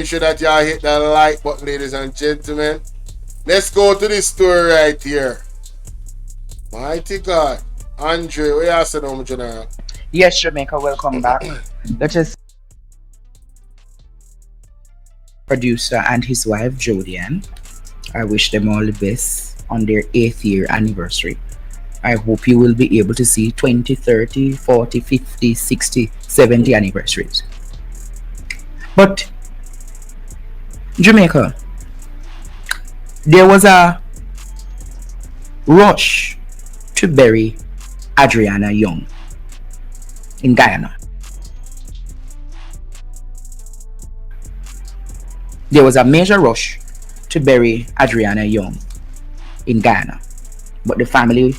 Make sure that y'all hit that like button, ladies and gentlemen. Let's go to this story right here. Mighty God. Andre, what you say now, General? Yes, Jamaica, welcome back. Let us producer and his wife Jodian. I wish them all the best on their 8th year anniversary. I hope you will be able to see 20, 30, 40, 50, 60, 70 anniversaries. But Jamaica, there was a rush to bury Arrianna Young in Guyana. There was a major rush to bury Arrianna Young in Guyana, but the family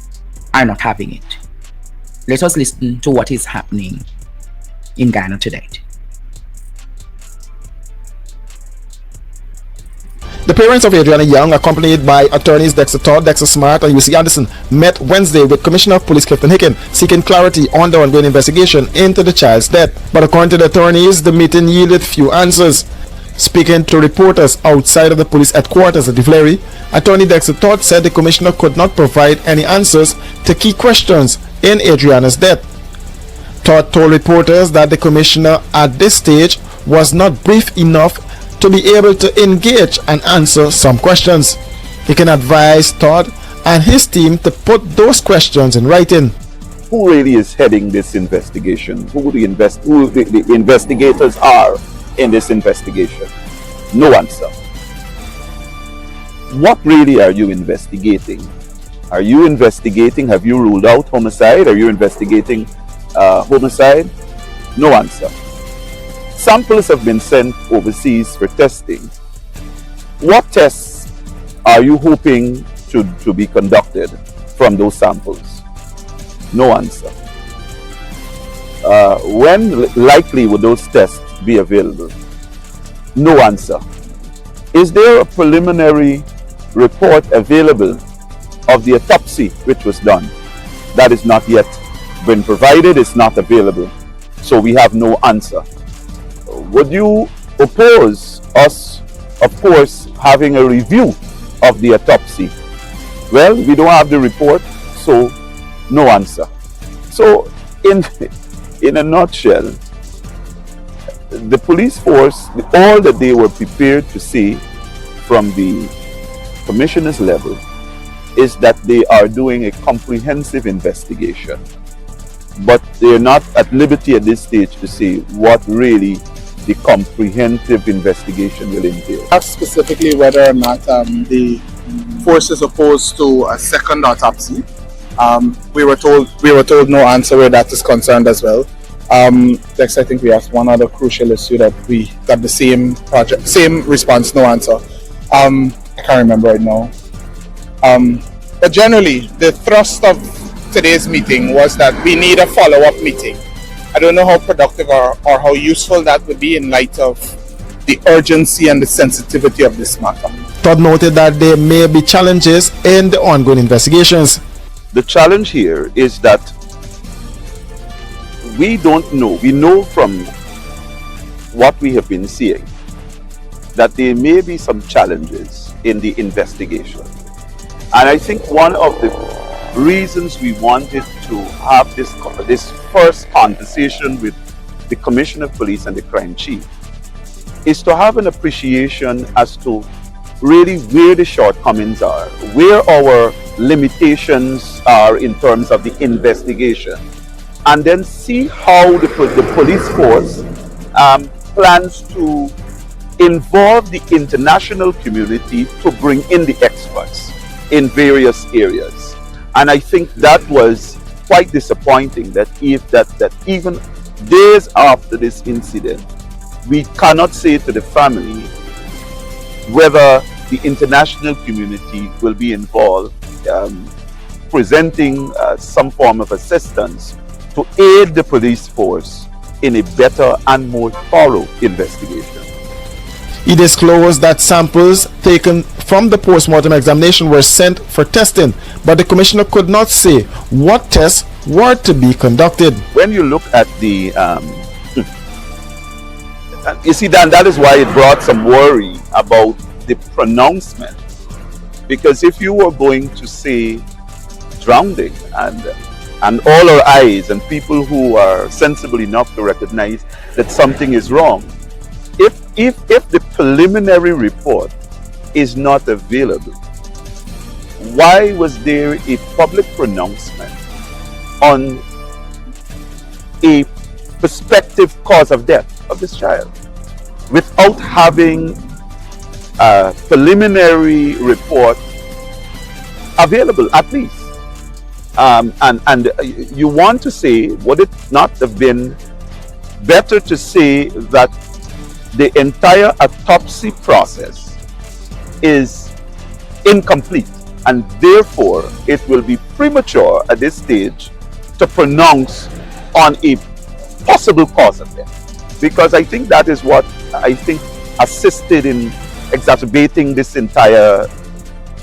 are not having it. Let us listen to what is happening in Ghana tonight. The parents of Arrianna Young, accompanied by attorneys Dexter Todd, Dexter Smart, and UC Anderson, met Wednesday with Commissioner of Police Clifton Hicken, seeking clarity on the ongoing investigation into the child's death. But according to the attorneys, the meeting yielded few answers. Speaking to reporters outside of the police headquarters at Divlery, Attorney Dexter Todd said the commissioner could not provide any answers to key questions in Arrianna's death. Todd told reporters that the commissioner at this stage was not brief enough to be able to engage and answer some questions. He can advise Todd and his team to put those questions in writing. Who really is heading this investigation? Who the investigators are in this investigation? No answer. What really are you investigating? Are you investigating, have you ruled out homicide? Are you investigating homicide? No answer. Samples have been sent overseas for testing. What tests are you hoping to be conducted from those samples? No answer. When likely would those tests be available? No answer. Is there a preliminary report available of the autopsy which was done? That is not yet been provided, it's not available. So we have no answer. Would you oppose us, of course, having a review of the autopsy? Well, we don't have the report, so no answer. So in a nutshell, the police force, all that they were prepared to say from the commissioner's level is that they are doing a comprehensive investigation. But they're not at liberty at this stage to say what really the comprehensive investigation will entail. Ask specifically whether or not the force is opposed to a second autopsy. We were told no answer where that is concerned as well. Next, I think we asked one other crucial issue that we got the same response, no answer. I can't remember right now. But generally, the thrust of today's meeting was that we need a follow-up meeting. I don't know how productive or how useful that would be in light of the urgency and the sensitivity of this matter. Todd noted that there may be challenges in the ongoing investigations. The challenge here is that we don't know. We know from what we have been seeing that there may be some challenges in the investigation. And I think one of the reasons we wanted to have this first conversation with the Commissioner of Police and the Crime Chief is to have an appreciation as to really where the shortcomings are, where our limitations are in terms of the investigation, and then see how the police force plans to involve the international community to bring in the experts in various areas. And I think that was quite disappointing that even days after this incident, we cannot say to the family whether the international community will be involved, presenting some form of assistance to aid the police force in a better and more thorough investigation. He disclosed that samples taken from the post-mortem examination were sent for testing, but the commissioner could not say what tests were to be conducted. When you look at the You see, Dan, that is why it brought some worry about the pronouncement. Because if you were going to say drowning and all our eyes and people who are sensible enough to recognize that something is wrong, if the preliminary report is not available, why was there a public pronouncement on a prospective cause of death of this child without having a preliminary report available at least? And you want to say, would it not have been better to say that the entire autopsy process is incomplete and therefore it will be premature at this stage to pronounce on a possible cause of death? Because I think that is what I think assisted in exacerbating this entire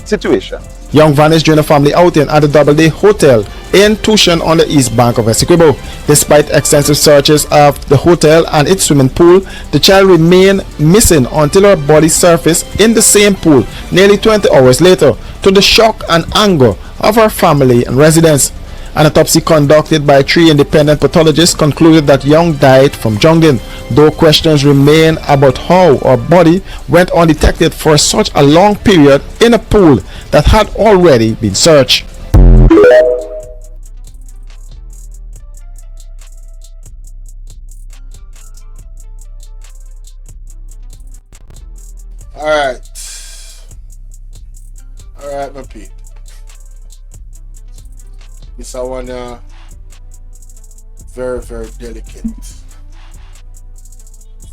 situation. Young vanished during a family outing at the Doubleday Hotel in Tushan on the east bank of Essequibo. Despite extensive searches of the hotel and its swimming pool, the child remained missing until her body surfaced in the same pool nearly 20 hours later, to the shock and anger of her family and residents. An autopsy conducted by 3 independent pathologists concluded that Young died from drowning, though questions remain about how her body went undetected for such a long period in a pool that had already been searched. Alright, my Pete. This one very, very delicate.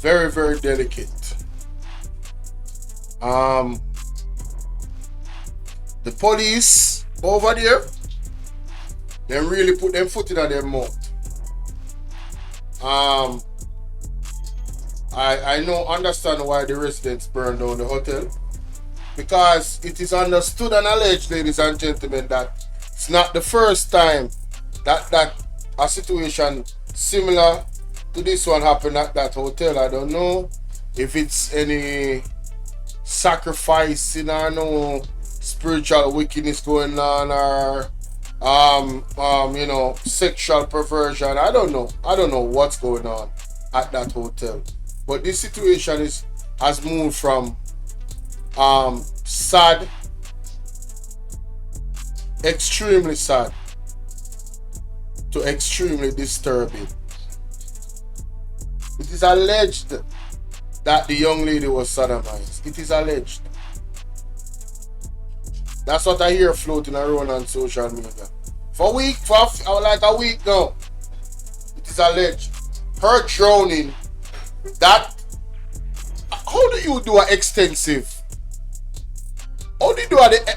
Very, very delicate. The police over there, they really put them foot in their mouth. I understand why the residents burned down the hotel, because it is understood and alleged, ladies and gentlemen, that it's not the first time that a situation similar to this one happened at that hotel. I don't know if it's any sacrificing or no spiritual wickedness going on, or sexual perversion. I don't know what's going on at that hotel. But this situation has moved from sad, extremely sad, to extremely disturbing. It is alleged that the young lady was sodomized. It is alleged. That's what I hear floating around on social media. For like a week now. It is alleged. Her drowning. How do you do an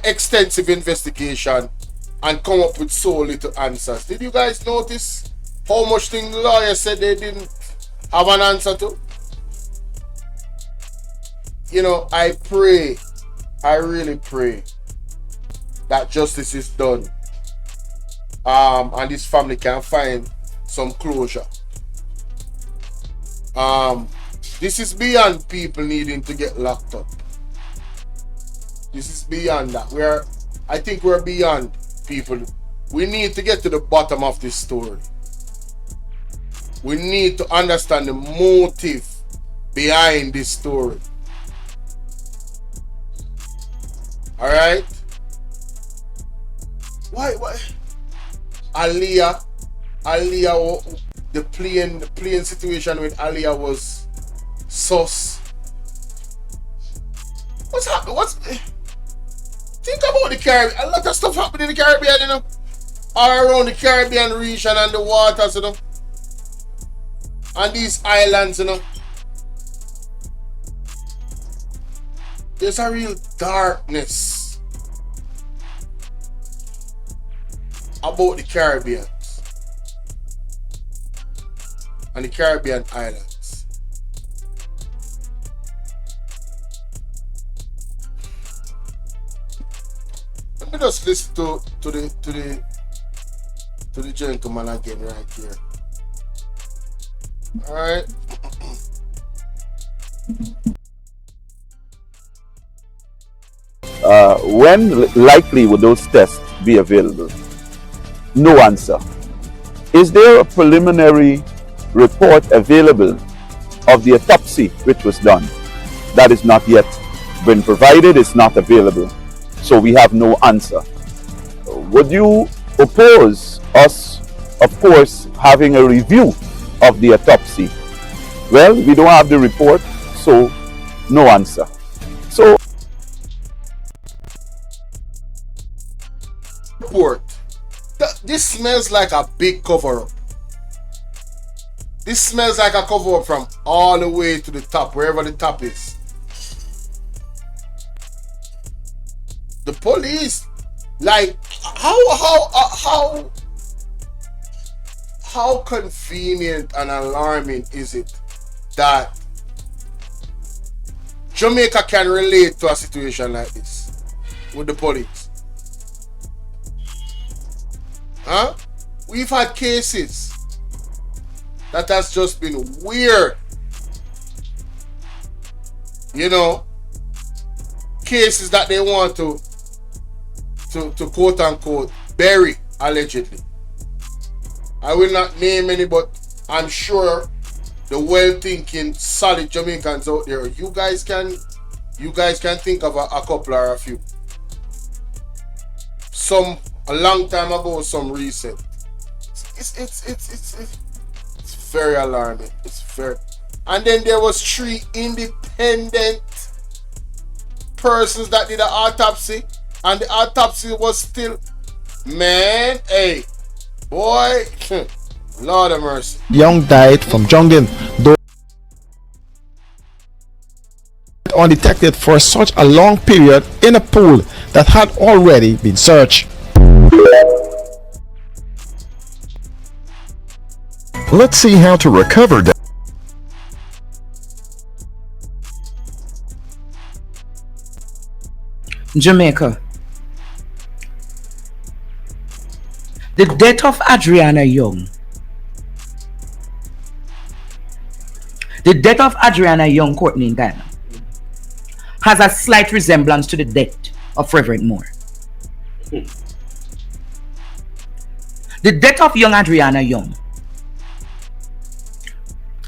extensive investigation and come up with so little answers? Did you guys notice how much thing the lawyer said they didn't have an answer to? I really pray that justice is done, and this family can find some closure. This is beyond people needing to get locked up. This is beyond that. I think we're beyond people. We need to get to the bottom of this story. We need to understand the motive behind this story. Alright? Why? Aliyah, the plane situation with Aliyah was sus. What's happening? Think about the Caribbean. A lot of stuff happening in the Caribbean, all around the Caribbean region and the waters, and these islands, There's a real darkness about the Caribbean and the Caribbean islands. Let me just listen to the gentleman again right here. Alright. When likely would those tests be available? No answer. Is there a preliminary report available of the autopsy which was done? That is not yet been provided, it's not available. So we have no answer. Would you oppose us, of course, having a review of the autopsy? Well, we don't have the report, so no answer. So report. This smells like a big cover-up. This smells like a cover-up from all the way to the top, wherever the top is. The police, like, how convenient and alarming is it that Jamaica can relate to a situation like this with the police? Huh? We've had cases that has just been weird. You know, cases that they want to quote unquote bury, allegedly. I will not name any, but I'm sure the well-thinking, solid Jamaicans out there, you guys can think of a couple or a few. Some a long time ago, some recent. It's very alarming. It's very. And then there was 3 independent persons that did an autopsy, and the autopsy was still, man, hey, boy, Lord of mercy. Young died from drowning, though undetected for such a long period in a pool that had already been searched. Let's see how to recover. Jamaica. The death of Arrianna Young. The death of Arrianna Young Courtney in Ghana has a slight resemblance to the death of Reverend Moore. The death of young Arrianna Young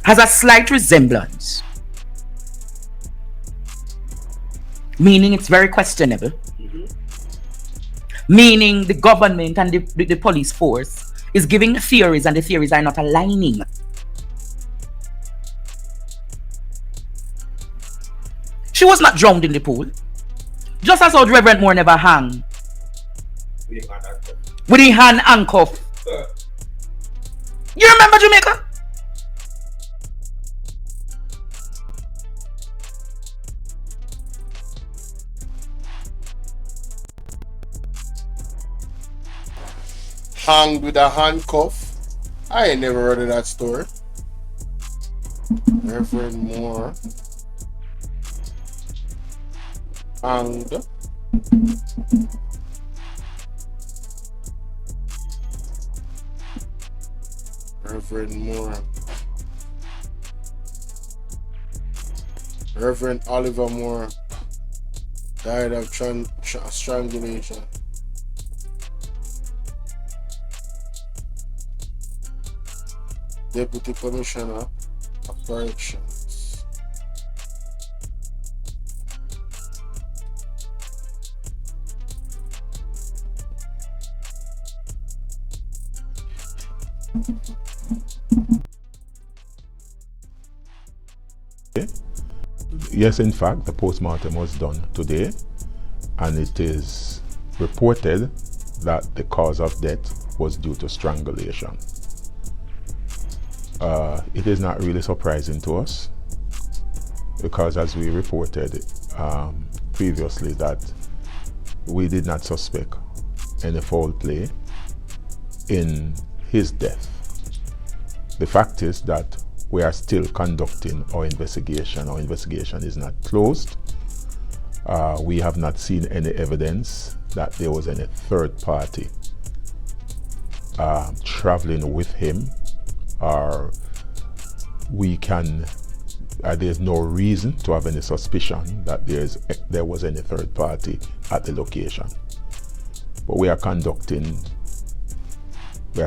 has a slight resemblance, meaning it's very questionable, meaning the government and the police force is giving theories and the theories are not aligning. She was not drowned in the pool, just as how Reverend Moore never hung with his hand handcuffed. You remember Jamaica? Hanged with a handcuff? I ain't never heard of that story. Reverend Moore hanged. Reverend Moore. Reverend Oliver Moore died of strangulation. Deputy Commissioner of Corrections. Yes, in fact, the postmortem was done today, and it is reported that the cause of death was due to strangulation. It is not really surprising to us, because as we reported previously, that we did not suspect any foul play in his death. The fact is that we are still conducting our investigation. Our investigation is not closed. We have not seen any evidence that there was any third party traveling with him, or we can there's no reason to have any suspicion that there was any third party at the location. But we are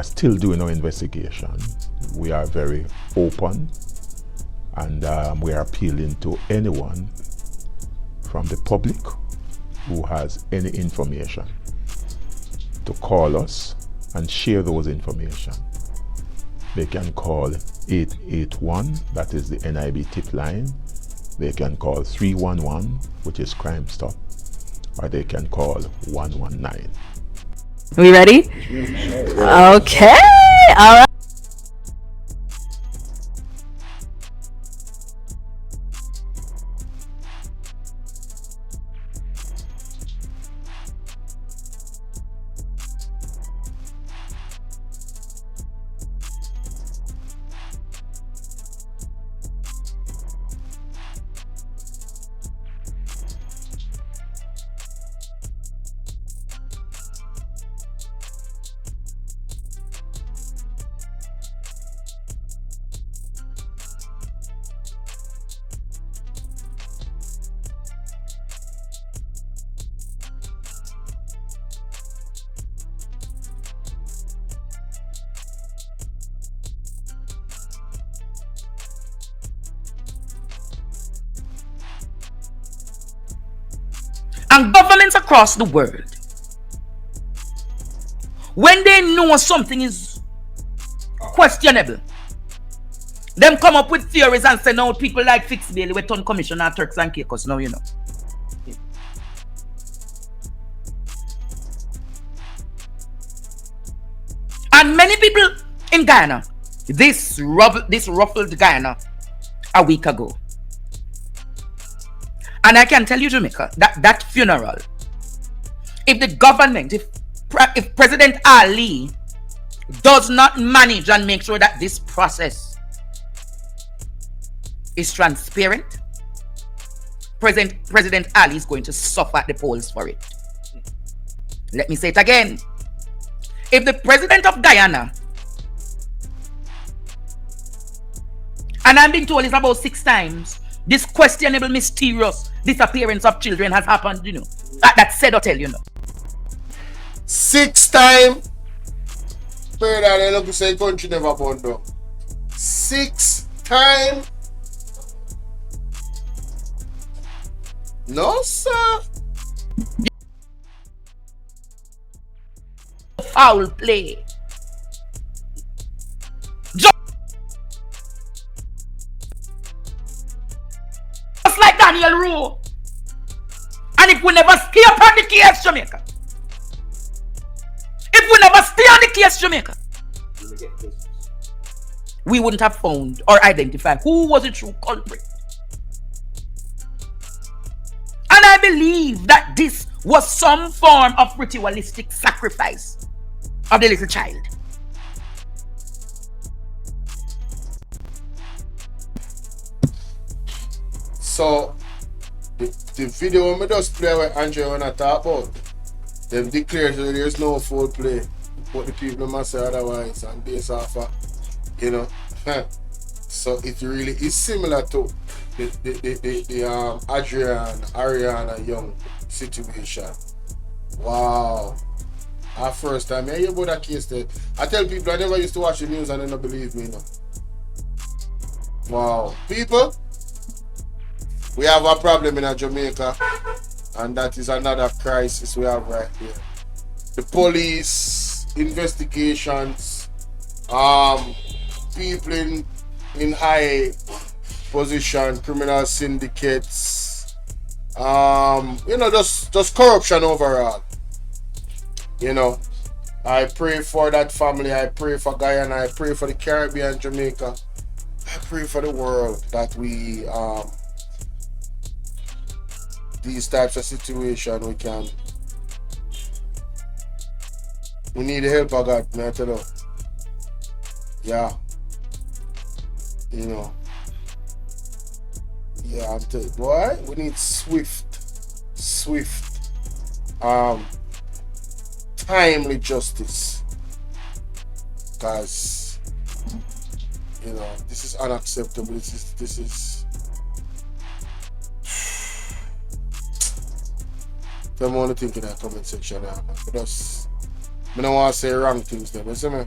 still doing our investigation. We are very open, and we are appealing to anyone from the public who has any information to call us and share those information. They can call 881, that is the NIB tip line. They can call 311, which is Crime Stop, or they can call 119. We ready? Okay. All right. And governments across the world, when they know something is questionable, them come up with theories and say, now people like Fix Bailey, we turn commissioner Turks and Caicos now, you know. And many people in Guyana, this ruffled Guyana a week ago. And I can tell you, Jamaica, that funeral, if the government, if President Ali does not manage and make sure that this process is transparent, President Ali is going to suffer at the polls for it. Let me say it again. If the president of Guyana, and I've been told it's about 6 times, this questionable, mysterious disappearance of children has happened, you know. That's said or tell, you know. 6 times. Pray that I look to say country never burn down. 6 times. No, sir. Foul play. Like Daniel Rowe. And if we never stay upon the case, Jamaica, if we never stay on the case, Jamaica, we wouldn't have found or identified who was the true culprit. And I believe that this was some form of ritualistic sacrifice of the little child. So, the video we just play with Andrea when I talk about, them declare that there's no foul play, but the people must say otherwise, and based off of, you know. So it really is similar to the Arrianna Young situation. Wow. Our first time, I hear about that case there. I tell people I never used to watch the news and they don't believe me, you know. Wow. People, we have a problem in Jamaica, and that is another crisis we have right here. The police investigations, people in high position, criminal syndicates, you know, just corruption overall. You know, I pray for that family, I pray for Guyana, I pray for the Caribbean, Jamaica, I pray for the world that we these types of situations we need the help of God, man, tell you. Yeah. You know. Yeah, I'm telling you, boy, we need swift, timely justice. Because, you know, this is unacceptable. This is Tell me what you think in that comment section. I don't want to say wrong things then. You see me?